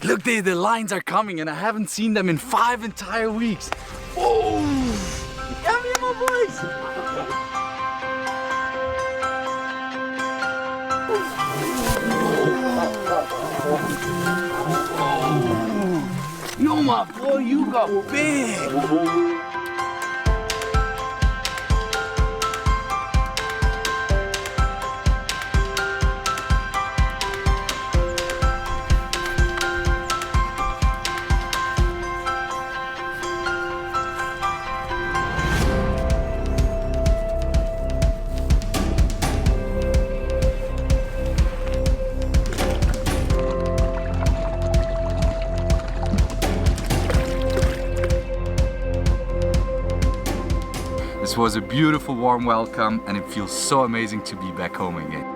Look, the lions are coming and I haven't seen them in 5 entire weeks. Whoa! Come here, my boys! Yo, my boy, you got big! This was a beautiful warm welcome and it feels so amazing to be back home again.